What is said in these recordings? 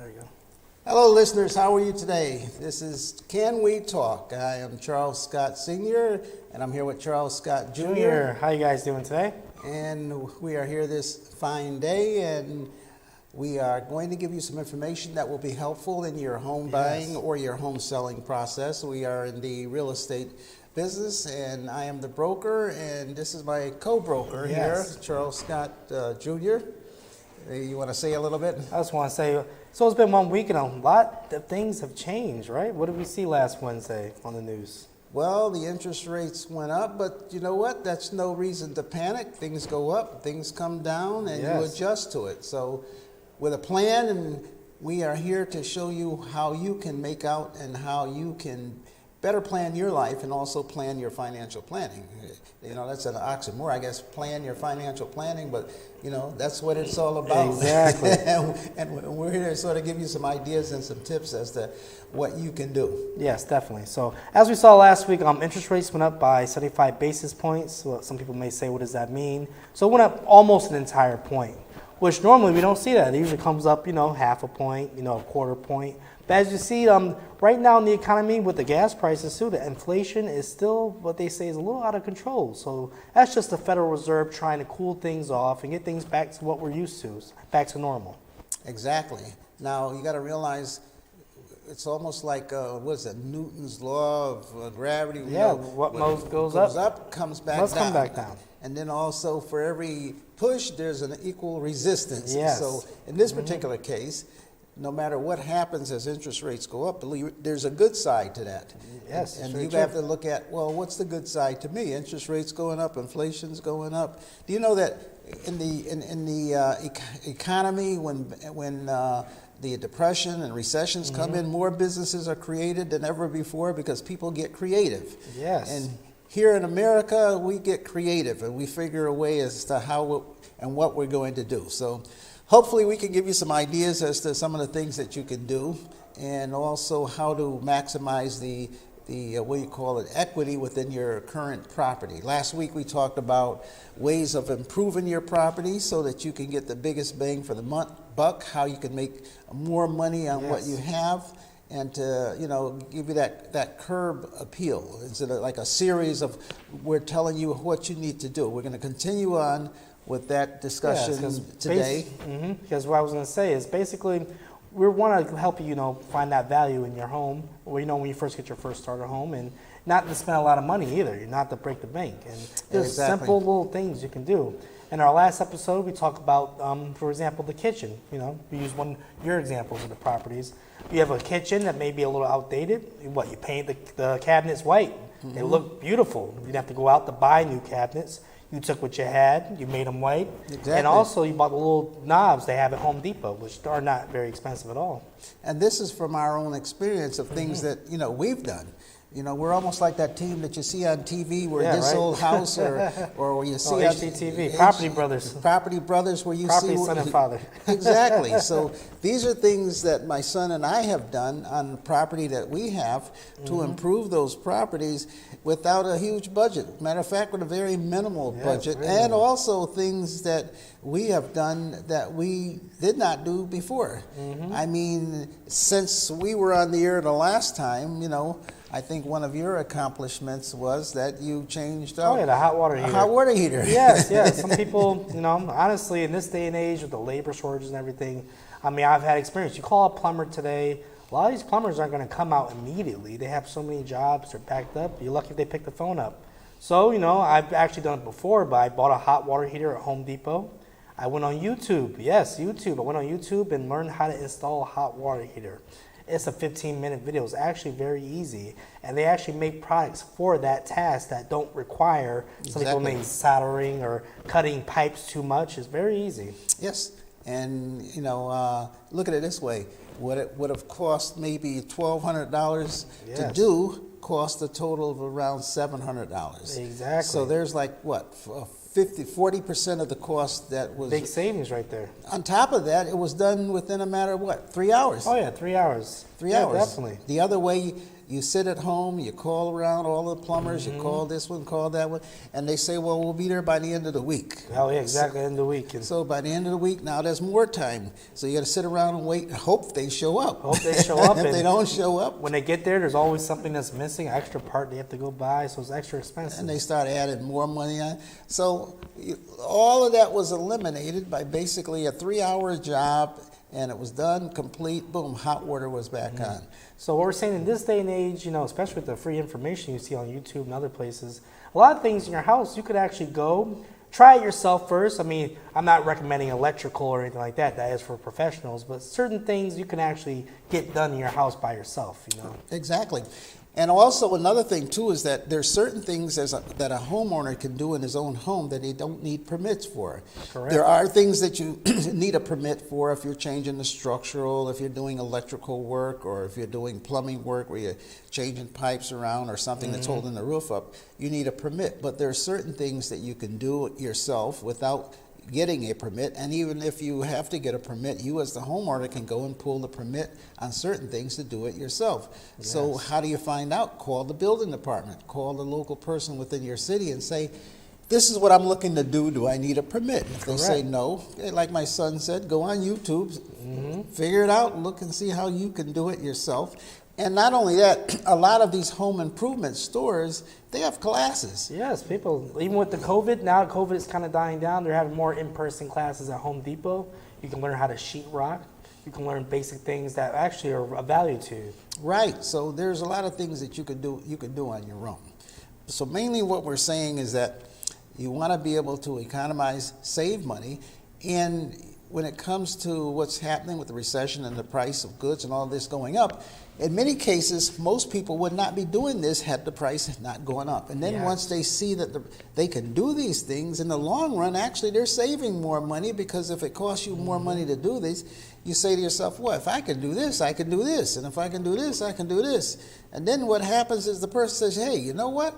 There you go. Hello, listeners. How are you today? This is Can We Talk? I am Charles Scott Sr., and I'm here with Charles Scott Jr. Junior, how you guys doing today? And we are here this fine day, and we are going to give you some information that will be helpful in your home buying or your home selling process. We are in the real estate business, and I am the broker, and this is my co-broker here, Charles Scott Jr. You want to say a little bit? I just want to say, so it's been 1 week and a lot of things have changed, right? What did we see last Wednesday on the news? Well, the interest rates went up, but you know what? That's no reason to panic. Things go up, things come down, and you adjust to it. So with a plan, and we are here to show you how you can make out and how you can better plan your life and also plan your financial planning. You know, that's an oxymoron, I guess, plan your financial planning, but, you know, that's what it's all about. Exactly. and we're here to sort of give you some ideas and some tips as to what you can do. Yes, definitely. So as we saw last week, interest rates went up by 75 basis points. Well, some people may say, what does that mean? So it went up almost an entire point, which normally we don't see that. It usually comes up, you know, half a point, you know, a quarter point. But as you see, right now in the economy with the gas prices too, the inflation is still what they say is a little out of control. So that's just the Federal Reserve trying to cool things off and get things back to what we're used to, back to normal. Exactly. Now, you got to realize it's almost like, what is it, Newton's law of gravity? Yeah, what goes up comes back must down. come back down. And then also for every push, there's an equal resistance. Yes. So in this particular case, no matter what happens as interest rates go up, there's a good side to that. Yes, and you have to look at, well, what's the good side to me? Interest rates going up, inflation's going up. Do you know that in the economy, when the depression and recessions come in, more businesses are created than ever before because people get creative. Yes. And here in America, we get creative and we figure a way as to how and what we're going to do. So hopefully we can give you some ideas as to some of the things that you can do and also how to maximize the what do you call it, equity within your current property. Last week we talked about ways of improving your property so that you can get the biggest bang for the buck, how you can make more money on what you have, and to, you know, give you that curb appeal instead of like a series of we're telling you what you need to do. We're going to continue on with that discussion today. Because what I was going to say is basically we want to help you, you know, find that value in your home, or, you know, when you first get your first starter home, and not to spend a lot of money either, not to break the bank. And there's simple little things you can do. In our last episode, we talked about, for example, the kitchen. You know, we use your examples of the properties. You have a kitchen that may be a little outdated. What, you paint the cabinets white. They look beautiful. You didn't have to go out to buy new cabinets. You took what you had, you made them white, and also you bought the little knobs they have at Home Depot, which are not very expensive at all. And this is from our own experience of things that, you know, we've done. You know, we're almost like that team that you see on TV where this old house or you see on HGTV, Property Brothers. Property Brothers where you Property see... Son and Father. Exactly. So these are things that my son and I have done on the property that we have to improve those properties without a huge budget. Matter of fact, with a very minimal budget. And also things that we have done that we did not do before. I mean, since we were on the air the last time, you know, I think one of your accomplishments was that you changed out the hot water heater. A hot water heater. Yes. Some people, you know, honestly, in this day and age with the labor shortages and everything, I mean, I've had experience. You call a plumber today, a lot of these plumbers aren't going to come out immediately. They have so many jobs, they're backed up. You're lucky if they pick the phone up. So, you know, I've actually done it before, but I bought a hot water heater at Home Depot. I went on YouTube. Yes, YouTube. I went on YouTube and learned how to install a hot water heater. It's a 15-minute video. It's actually very easy. And they actually make products for that task that don't require some people maybe soldering or cutting pipes too much. It's very easy. Yes. And, you know, look at it this way. What it would have cost maybe $1,200 to do cost a total of around $700. Exactly. So there's like, what, 40% of the cost that was... Big savings right there. On top of that, it was done within a matter of what, 3 hours? Oh, yeah, 3 hours. 3 hours. Definitely. The other way, You sit at home, you call around all the plumbers, you call this one, call that one, and they say, well, we'll be there by the end of the week. Oh, yeah, exactly, end of the week. And So by the end of the week, now there's more time. So you got to sit around and wait and hope they show up. hope they show up. If they and don't show up, when they get there, there's always something that's missing, an extra part they have to go buy, so it's extra expensive. and they start adding more money on. So all of that was eliminated by basically a 3-hour job, and it was done, complete, boom, hot water was back on. So what we're saying in this day and age, especially with the free information you see on YouTube and other places, a lot of things in your house you could actually go try it yourself first. I mean, I'm not recommending electrical or anything like that. That is for professionals. But certain things you can actually get done in your house by yourself. Exactly. And also another thing too is that there's certain things that a homeowner can do in his own home that he don't need permits for. Correct. There are things that you need a permit for if you're changing the structural, if you're doing electrical work, or if you're doing plumbing work where you're changing pipes around or something that's holding the roof up. You need a permit. But there are certain things that you can do yourself without getting a permit, and even if you have to get a permit, you as the homeowner can go and pull the permit on certain things to do it yourself. Yes. So how do you find out? Call the building department, call the local person within your city and say, this is what I'm looking to do I need a permit? If they say Correct. no, like my son said, go on YouTube, figure it out, look and see how you can do it yourself. And not only that, a lot of these home improvement stores, they have classes. Yes, people, even with the COVID, now COVID is kind of dying down. They're having more in-person classes at Home Depot. You can learn how to sheetrock. You can learn basic things that actually are of value to you. Right. So there's a lot of things that you could do on your own. So mainly what we're saying is that you want to be able to economize, save money, and when it comes to what's happening with the recession and the price of goods and all this going up, in many cases, most people would not be doing this had the price not gone up. And then Yes. once they see that they can do these things, in the long run, actually they're saving more money, because if it costs you more money to do this, you say to yourself, well, if I can do this, I can do this. And if I can do this, I can do this. And then what happens is the person says, hey, you know what?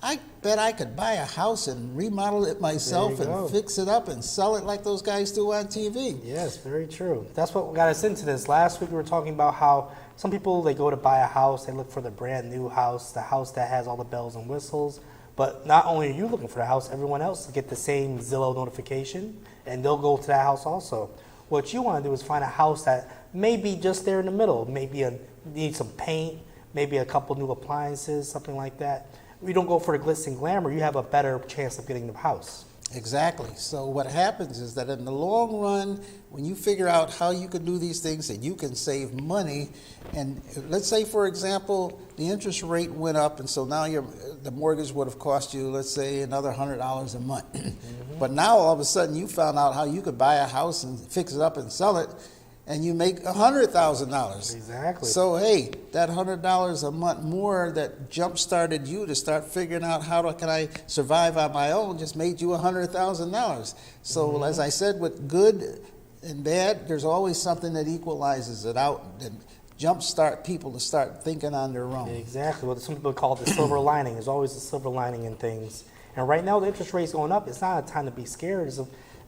I bet I could buy a house and remodel it myself There you and go. fix it up and sell it like those guys do on TV. Yes, very true. That's what got us into this. Last week we were talking about how some people, they go to buy a house, they look for the brand new house, the house that has all the bells and whistles. But not only are you looking for the house, everyone else will get the same Zillow notification, and they'll go to that house also. What you want to do is find a house that may be just there in the middle. Maybe need some paint, maybe a couple new appliances, something like that. You don't go for the glitz and glamour, you have a better chance of getting the house. Exactly. So what happens is that in the long run, when you figure out how you can do these things, that you can save money, and let's say, for example, the interest rate went up, and so now the mortgage would have cost you, let's say, another $100 a month. But now all of a sudden you found out how you could buy a house and fix it up and sell it, and you make $100,000. Exactly. So hey, that $100 a month more that jump-started you to start figuring out can I survive on my own just made you $100,000. So as I said, with good and bad, there's always something that equalizes it out and jumpstart people to start thinking on their own. Exactly. What some people call the silver lining. There's always a silver lining in things. And right now, the interest rate's going up. It's not a time to be scared.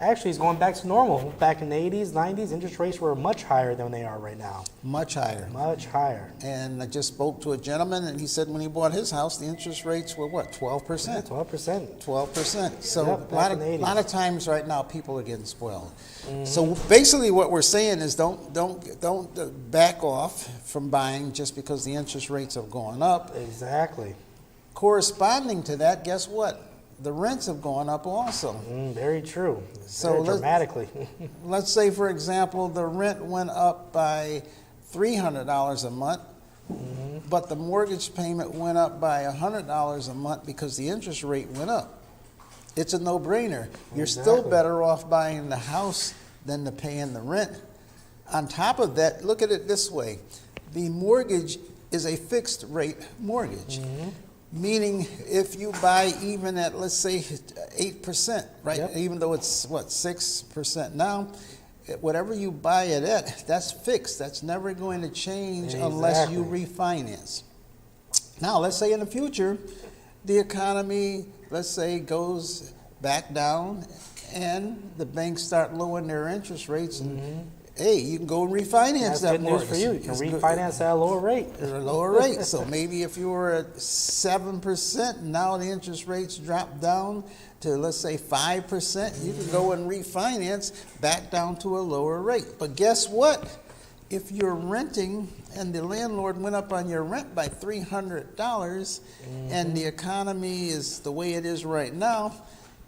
Actually, it's going back to normal. Back in the 80s, 90s, interest rates were much higher than they are right now. Much higher. Much higher. And I just spoke to a gentleman, and he said when he bought his house, the interest rates were what, 12%? 12%. 12%. So Yep, a lot back in the 80s. lot of times right now people are getting spoiled. So basically what we're saying is don't back off from buying just because the interest rates have gone up. Exactly. Corresponding to that, guess what? The rents have gone up also. Very true. So Very let's- dramatically. Let's say, for example, the rent went up by $300 a month, but the mortgage payment went up by $100 a month because the interest rate went up. It's a no-brainer. You're still Exactly. better off buying the house than to paying the rent. On top of that, look at it this way. The mortgage is a fixed rate mortgage. Meaning if you buy even at, let's say, 8%, right? Yep. Even though it's, 6% now, whatever you buy it at, that's fixed. That's never going to change unless you refinance. Now, let's say in the future, the economy, let's say, goes back down and the banks start lowering their interest rates and hey, you can go and refinance That's that good news mortgage. for you. You can It's good. refinance at a lower rate. At a lower rate. So maybe if you were at 7%, now the interest rates drop down to, let's say, 5%, you can go and refinance back down to a lower rate. But guess what? If you're renting and the landlord went up on your rent by $300 and the economy is the way it is right now,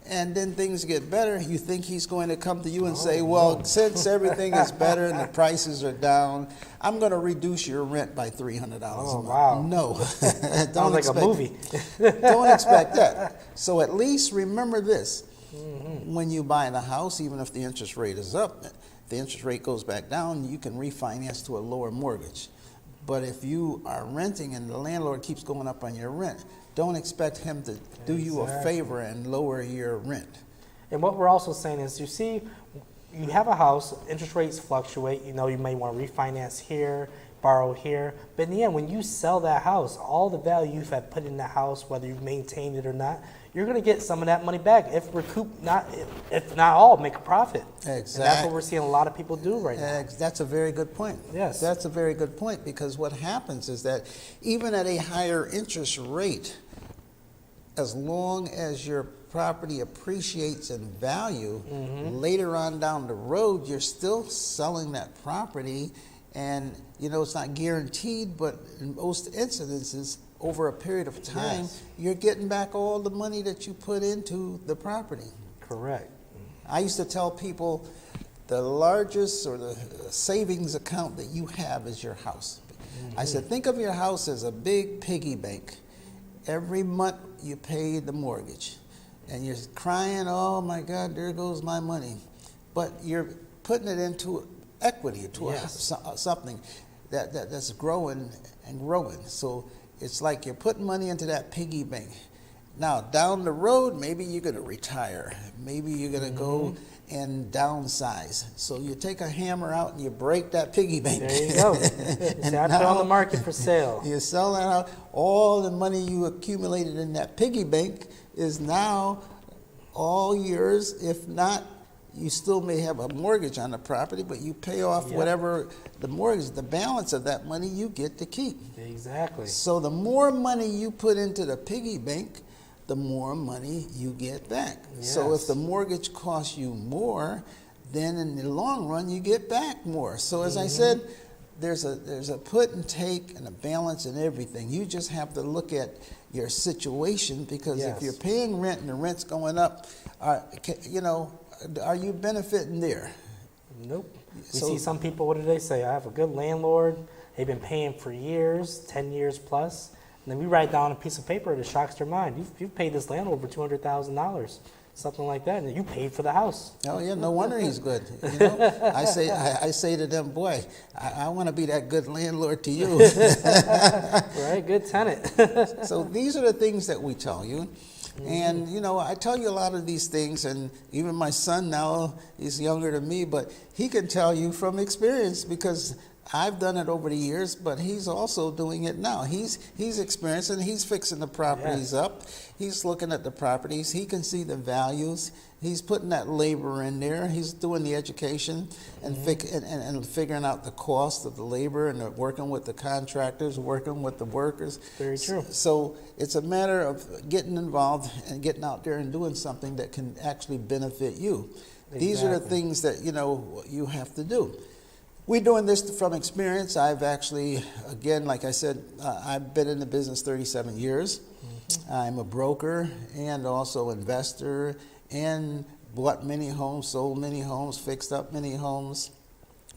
and then things get better, you think he's going to come to you and say, well, since everything is better and the prices are down, I'm going to reduce your rent by $300 a month. Wow. No. Sounds like a movie. Don't expect that. So at least remember this. When you buy the house, even if the interest rate is up, the interest rate goes back down, you can refinance to a lower mortgage. But if you are renting and the landlord keeps going up on your rent, don't expect him to do you a favor and lower your rent. And what we're also saying is, you see, you have a house, interest rates fluctuate, you know, you may want to refinance here, borrow here, but in the end, when you sell that house, all the value you've had put in that house, whether you've maintained it or not, you're going to get some of that money back if not all, make a profit. Exactly. And that's what we're seeing a lot of people do right now. That's a very good point. Yes. That's a very good point, because what happens is that even at a higher interest rate, as long as your property appreciates in value, later on down the road, you're still selling that property. And, you know, it's not guaranteed, but in most incidences, over a period of time, you're getting back all the money that you put into the property. Correct. I used to tell people the largest or the savings account that you have is your house. I said, think of your house as a big piggy bank. Every month you pay the mortgage and you're crying, oh my God, there goes my money. But you're putting it into equity, to something that's growing and growing. So it's like you're putting money into that piggy bank. Now, down the road, maybe you're going to retire. Maybe you're going to go and downsize. So you take a hammer out and you break that piggy bank. There you go. It's out there on the market for sale. You sell that out. All the money you accumulated in that piggy bank is now all yours. If not, you still may have a mortgage on the property, but you pay off whatever the mortgage, the balance of that money you get to keep. Exactly. So the more money you put into the piggy bank, the more money you get back. So if the mortgage costs you more, then in the long run you get back more. So as I said, there's a put and take and a balance in everything. You just have to look at your situation, because if you're paying rent and the rent's going up, are you benefiting there? Nope. You see some people, what do they say? I have a good landlord. They've been paying for years, 10 years plus. And then we write down a piece of paper that shocks their mind. You've paid this landlord over $200,000, something like that, and you paid for the house. Oh yeah, no wonder he's good. You know, I say to them, boy, I want to be that good landlord to you. Right, good tenant. So these are the things that we tell you. And, you know, I tell you a lot of these things, and even my son now, he's younger than me, but he can tell you from experience, because I've done it over the years, but he's also doing it now. He's experiencing, he's fixing the properties up. He's looking at the properties. He can see the values. He's putting that labor in there. He's doing the education and figuring out the cost of the labor, and working with the contractors, working with the workers. Very true. So it's a matter of getting involved and getting out there and doing something that can actually benefit you. Exactly. These are the things that, you know, you have to do. We're doing this from experience. I've actually, again, like I said, I've been in the business 37 years. I'm a broker and also investor, and bought many homes, sold many homes, fixed up many homes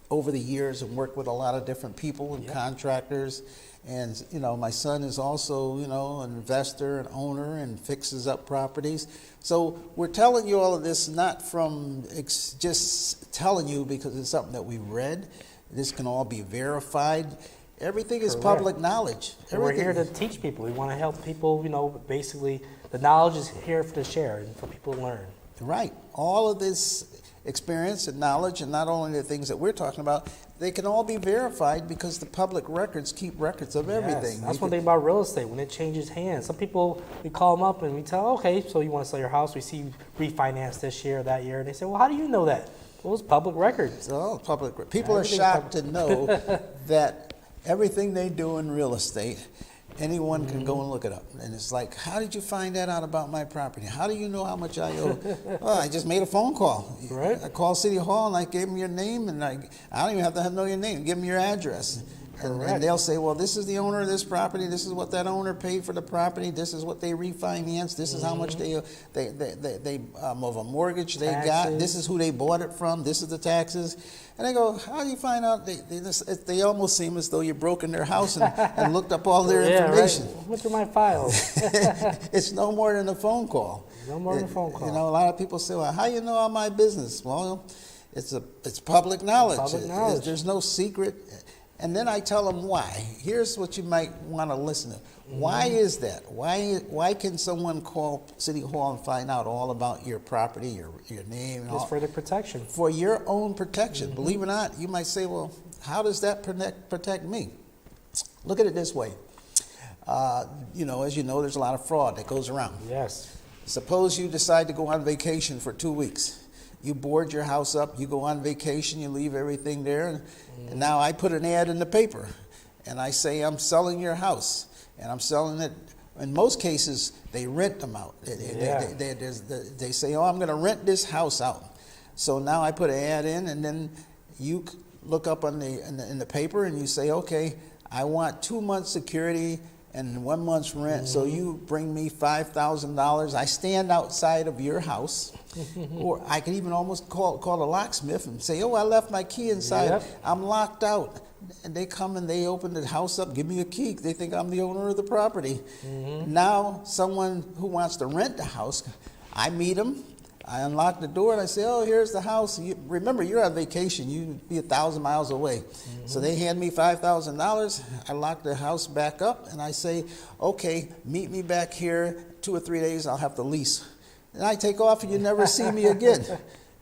over the years, and worked with a lot of different people and contractors. And, you know, my son is also, you know, an investor, an owner, and fixes up properties. So we're telling you all of this not from just telling you because it's something that we read. This can all be verified. Everything is public knowledge. And we're here to teach people. We want to help people, you know, basically the knowledge is here to share and for people to learn. Right. All of this experience and knowledge, and not only the things that we're talking about, they can all be verified because the public records keep records of everything. That's one thing about real estate, when it changes hands. Some people, we call them up and we tell, okay, so you want to sell your house, we see you refinance this year or that year, and they say, well, how do you know that? Well, it's public record. It's all public. People are Everything's shocked to know that everything they do in real estate, anyone can go and look it up. And it's like, how did you find that out about my property? How do you know how much I owe? Well, I just made a phone call. Right. I called City Hall and I gave them your name, and I don't even have to know your name. Give them your address. And they'll say, well, this is the owner of this property. This is what that owner paid for the property. This is what they refinanced. This is how much they of a mortgage they got. Taxes. This is who they bought it from. This is the taxes. And they go, how do you find out? They almost seem as though you broke in their house and looked up all their information. Right. Went through my files. It's no more than a phone call. No more than a phone call. You know, a lot of people say, well, how you know all my business? Well, it's public knowledge. Public knowledge. There's no secret. And then I tell them why. Here's what you might want to listen to. Why is that? Why can someone call City Hall and find out all about your property, your name? And Just all? for the protection. For your own protection. Believe it or not, you might say, well, how does that protect me? Look at it this way. You know, as you know, there's a lot of fraud that goes around. Yes. Suppose you decide to go on vacation for 2 weeks. You board your house up, you go on vacation, you leave everything there, and now I put an ad in the paper, and I say I'm selling your house, and I'm selling it. In most cases, they rent them out. They say, oh, I'm going to rent this house out. So now I put an ad in, and then you look up in the paper, and you say, okay, I want 2 months security and 1 month's rent, so you bring me $5,000. I stand outside of your house, or I could even almost call a locksmith and say, oh, I left my key inside. Yep. I'm locked out. And they come and they open the house up, give me a key. They think I'm the owner of the property. Now, someone who wants to rent the house, I meet them. I unlock the door and I say, oh, here's the house. Remember, you're on vacation. You'd be 1,000 miles away. So they hand me $5,000. I lock the house back up and I say, okay, meet me back here 2 or 3 days. I'll have the lease. And I take off and you never see me again.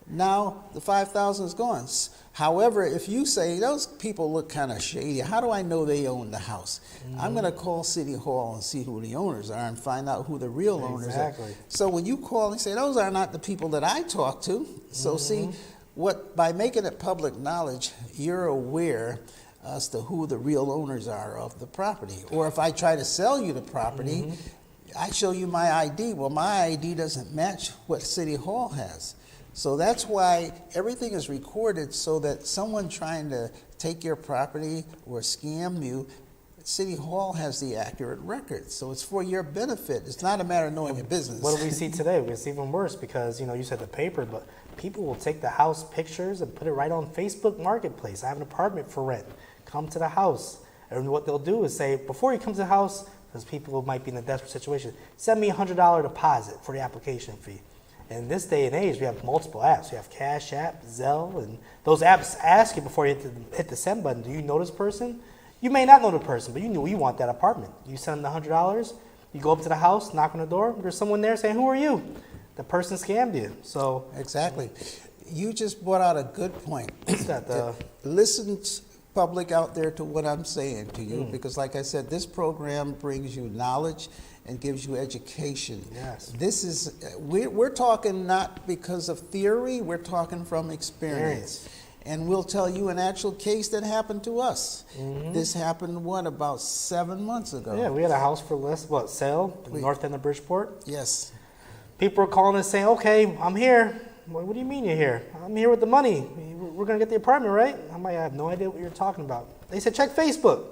Now the 5,000 is gone. However, if you say, those people look kind of shady, how do I know they own the house? I'm going to call City Hall and see who the owners are and find out who the real owners are. So when you call and say, those are not the people that I talk to. So see, by making it public knowledge, you're aware as to who the real owners are of the property. Or if I try to sell you the property, I show you my ID. Well, my ID doesn't match what City Hall has. So that's why everything is recorded, so that someone trying to take your property or scam you, City Hall has the accurate record. So it's for your benefit. It's not a matter of knowing your business. What do we see today? It's even worse because, you said the paper, but people will take the house pictures and put it right on Facebook Marketplace. I have an apartment for rent. Come to the house. And what they'll do is say, before you come to the house, because people might be in a desperate situation, send me a $100 deposit for the application fee. In this day and age, we have multiple apps. We have Cash App, Zelle, and those apps ask you before you hit the send button, do you know this person? You may not know the person, but you know you want that apartment. You send them the $100, you go up to the house, knock on the door, there's someone there saying, who are you? The person scammed you. So exactly. You just brought out a good point. Listen, public out there, to what I'm saying to you, because like I said, this program brings you knowledge and gives you education. Yes. This is, we're talking not because of theory, we're talking from experience. And we'll tell you an actual case that happened to us. This happened, about 7 months ago? Yeah, we had a house for sale in the north end of Bridgeport. Yes. People were calling and saying, okay, I'm here. What do you mean you're here? I'm here with the money. We're going to get the apartment, right? I'm like, I have no idea what you're talking about. They said, check Facebook.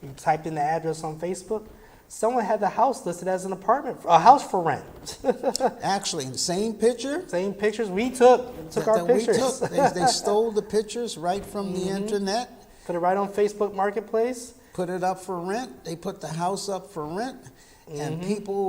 You typed in the address on Facebook. Someone had the house listed as an apartment, a house for rent. Actually, the same picture. Same pictures we took our pictures. They stole the pictures right from the internet. Put it right on Facebook Marketplace. Put it up for rent. They put the house up for rent. And people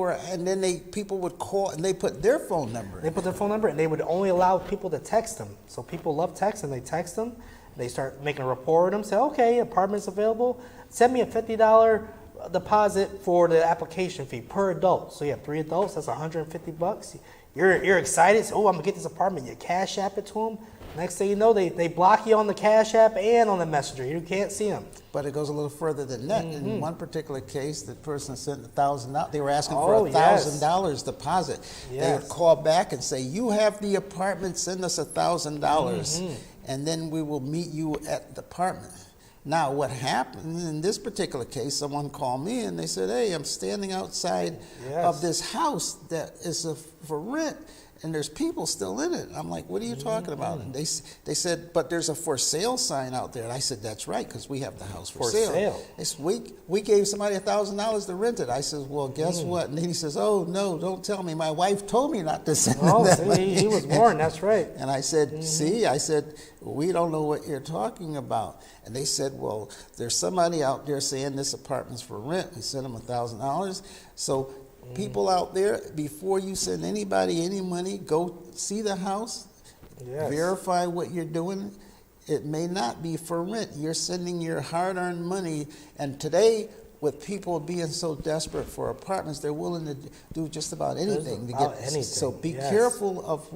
would call, and they put their phone number. They put their phone number, and they would only allow people to text them. So people love texting. They text them. They start making a report of them. Say, okay, apartment's available. Send me a $50 deposit for the application fee per adult. So you have 3 adults. That's $150. You're excited. So, oh, I'm gonna get this apartment. You Cash App it to them. Next thing you know, they block you on the Cash App and on the Messenger. You can't see them. But it goes a little further than that. Mm-hmm. In one particular case, the person sent $1,000. They were asking Oh, for $1,000 deposit. They Yes. would call back and say, "You have the apartment. Send us $1,000, and then we will meet you at the apartment." Now, what happened in this particular case? Someone called me and they said, "Hey, I'm standing outside Yes. of this house that is for rent, and there's people still in it." I'm like, "What are you talking about?" And they said, "But there's a for sale sign out there." And I said, "That's right, because we have the house for For sale." sale. They said, we gave somebody $1,000 to rent it. I said, "Well, guess what?" And then he says, "Oh no, don't tell me. My wife told me not to send Oh, that see, money." he was warned. That's right. And I said, "See," I said, "we don't know what you're talking about." And they said, "Well, there's somebody out there saying this apartment's for rent." We sent them $1,000. So people out there, before you send anybody any money, go see the house, Yes. verify what you're doing. It may not be for rent. You're sending your hard-earned money. And today, with people being so desperate for apartments, they're willing to do just about anything to about get. anything, So be yes. careful of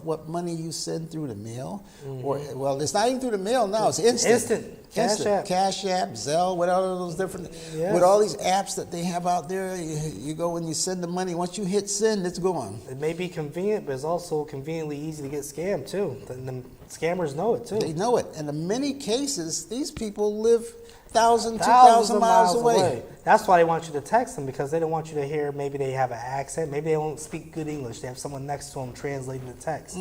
what money you send through the mail, or Mm-hmm. well, it's not even through the mail now. It's instant. Instant. Cash App. Cash App, Zelle, whatever those different. Yes. With all these apps that they have out there, you go and you send the money. Once you hit send, it's gone. It may be convenient, but it's also conveniently easy to get scammed too. And the scammers know it too. They know it, and in many cases, these people live 1,000, 2,000 Thousands of miles away. That's why they want you to text them, because they don't want you to hear maybe they have an accent, maybe they don't speak good English. They have someone next to them translating the text.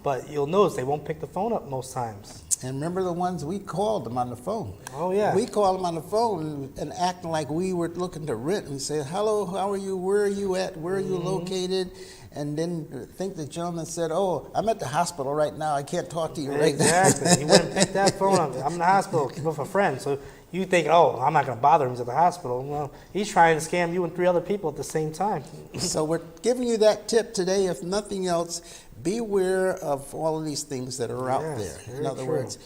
But you'll notice they won't pick the phone up most times. And remember the ones we called them on the phone. Oh, yeah. We called them on the phone and acting like we were looking to rent. We say, "Hello, how are you? Where are you at? Where are you located?" And then I think the gentleman said, "Oh, I'm at the hospital right now. I can't talk to you right now." Exactly. He wouldn't pick that phone up. I'm in the hospital with a friend. So you think, oh, I'm not going to bother him. He's at the hospital. Well, he's trying to scam you and 3 other people at the same time. So we're giving you that tip today. If nothing else, beware of all of these things that are out Yes, there. In very other true. words,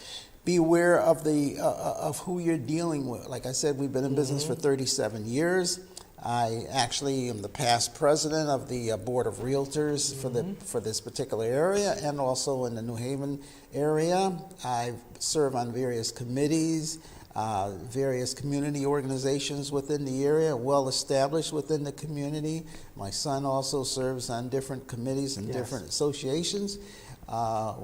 beware of the of who you're dealing with. Like I said, we've been in business for 37 years. I actually am the past president of the board of realtors for this particular area, and also in the New Haven area. I serve on various committees, various community organizations within the area, well established within the community. My son also serves on different committees and Yes. different associations.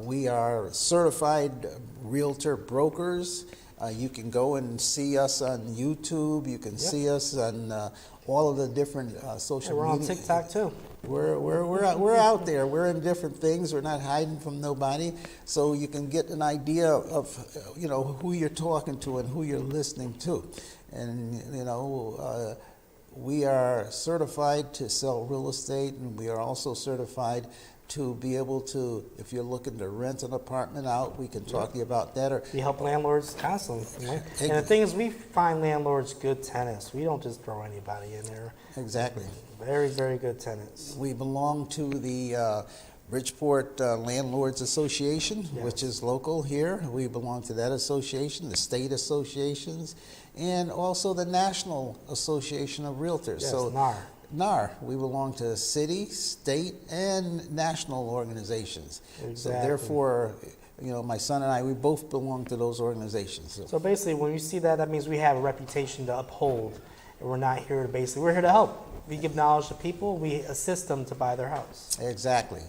We are certified realtor brokers. You can go and see us on YouTube. You can see us on all of the different social We're on media. TikTok too. We're out there. We're in different things. We're not hiding from nobody. So you can get an idea of who you're talking to and who you're listening to. And we are certified to sell real estate, and we are also certified to be able to, if you're looking to rent an apartment out, we can talk to you about that. Or We help landlords constantly. And the thing is, we find landlords good tenants. We don't just throw anybody in there. exactly. Very, very good tenants. We belong to the Bridgeport Landlords Association, Yes. which is local here. We belong to that association, the state associations, and also the National Association of Realtors. Yes, So NAR. NAR, we belong to city, state, and national organizations. So Exactly. therefore, my son and I, we both belong to those organizations. So basically, when you see that, that means we have a reputation to uphold. And we're not here to we're here to help. We give knowledge to people. We assist them to buy their house. Exactly.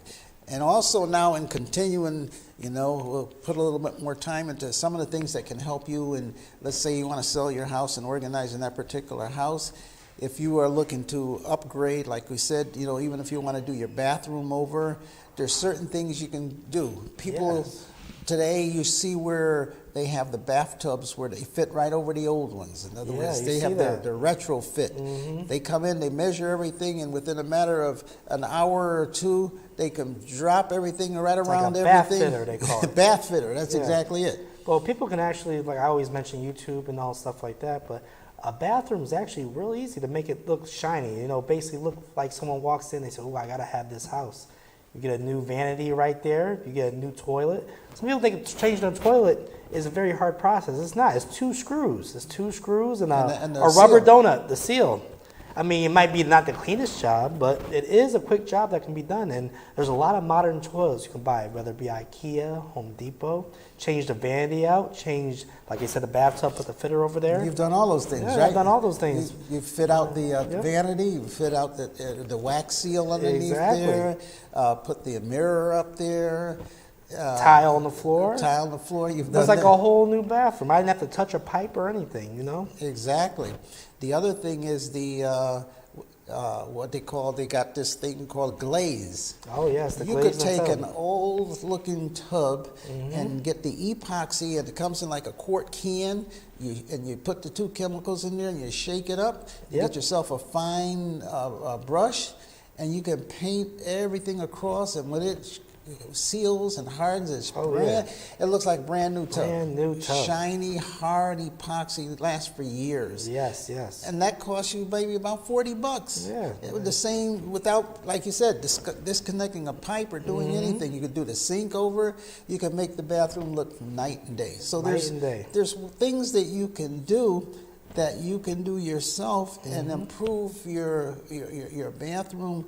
And also now in continuing, we'll put a little bit more time into some of the things that can help you. And let's say you want to sell your house and organize in that particular house. If you are looking to upgrade, like we said, even if you want to do your bathroom over, there's certain things you can do. People Yes. today, you see where they have the bathtubs where they fit right over the old ones. In other Yeah, words, you they see have that. their retrofit. They come in, they measure everything, and within a matter of an hour or two, they can drop everything right like around a bath everything. fitter, they call it. Bath fitter, that's Yeah. exactly it. Well, people can actually, like I always mention YouTube and all stuff like that, but a bathroom is actually real easy to make it look shiny. Basically look like someone walks in, they say, "Oh, I gotta have this house." You get a new vanity right there. You get a new toilet. Some people think changing a toilet is a very hard process. It's not. It's 2 screws. It's 2 screws and And the a rubber seal. donut, the seal. I mean, it might be not the cleanest job, but it is a quick job that can be done. And there's a lot of modern toys you can buy, whether it be IKEA, Home Depot. Change the vanity out, change, like I said, the bathtub, put the fitter over there. You've done all those things, Yeah, right? I've done all those things. You fit out the vanity, you fit out the wax seal underneath Exactly. there, put the mirror up there. Tile on the floor. Tile on the floor. You've done It's like that. a whole new bathroom. I didn't have to touch a pipe or anything, you know? Exactly. The other thing is what they got this thing called glaze. Oh, yes, the You glazed could take tub. an old looking tub Mm-hmm. and get the epoxy, and it comes in like a quart can. You put the two chemicals in there and you shake it up. You Yep. get yourself a fine brush, and you can paint everything across, and when it seals and hardens, it's Oh, yeah. it looks like brand new tub. Brand new tub. Shiny, hard epoxy, lasts for years. Yes, yes. And that costs you maybe about $40. Yeah. It was the same without, like you said, disconnecting a pipe or doing Mm-hmm. anything. You could do the sink over. You can make the bathroom look night and day. So Night and day. there's things that you can do yourself and Mm-hmm. improve your bathroom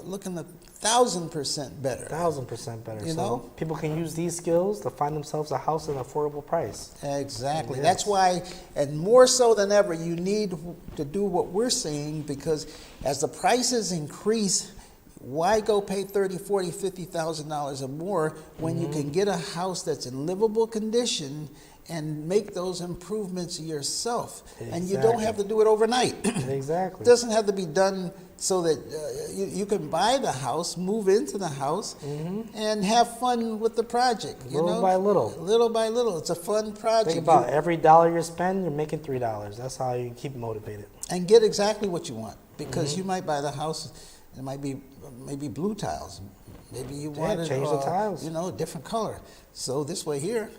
looking 1,000% better. 1,000% better. You So know? people can use these skills to find themselves a house at an affordable price. Exactly. Yes. That's why, and more so than ever, you need to do what we're saying, because as the prices increase, why go pay $30,000, $40,000, $50,000 or more when you can get a house that's in livable condition and make those improvements yourself? And you don't Exactly. have to do it overnight. Exactly. It doesn't have to be done so that you can buy the house, move into the house, and have fun with the project. Little by little. Little by little. It's a fun project. Think about it. Every dollar you spend, you're making $3. That's how you keep motivated. And get exactly what you want, because Mm-hmm. you might buy the house, it might be maybe blue tiles. Maybe you Yeah, want it, change the tiles. a different color. So this way here,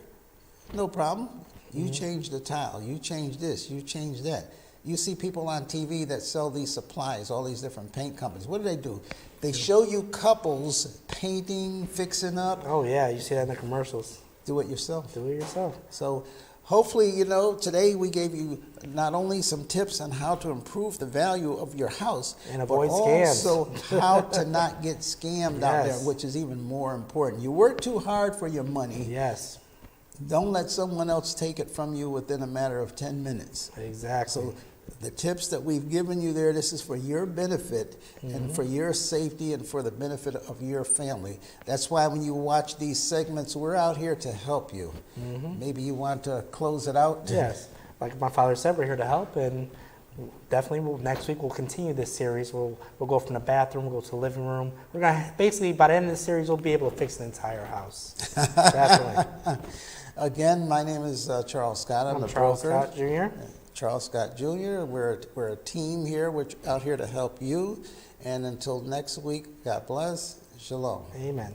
no problem. You Mm-hmm. change the tile, you change this, you change that. You see people on TV that sell these supplies, all these different paint companies. What do? They show you couples painting, fixing up. Oh, yeah, you see that in the commercials. Do it yourself. Do it yourself. So hopefully, today we gave you not only some tips on how to improve the value of your house, And avoid but scams. also how to not get scammed out there, Yes. which is even more important. You work too hard for your money. Yes, Don't let someone else take it from you within a matter of 10 minutes. exactly. So the tips that we've given you there, this is for your benefit and for your safety and for the benefit of your family. That's why when you watch these segments, we're out here to help you. Maybe you want to close it out? Yes, like my father said, we're here to help, and definitely next week we'll continue this series. We'll go from the bathroom, we'll go to the living room. We're gonna basically, by the end of the series, we'll be able to fix the entire house. Definitely. Again, my name is Charles Scott. I'm the Charles broker. Scott Jr. Charles Scott Jr. We're a team here. We're out here to help you. And until next week, God bless. Shalom. Amen.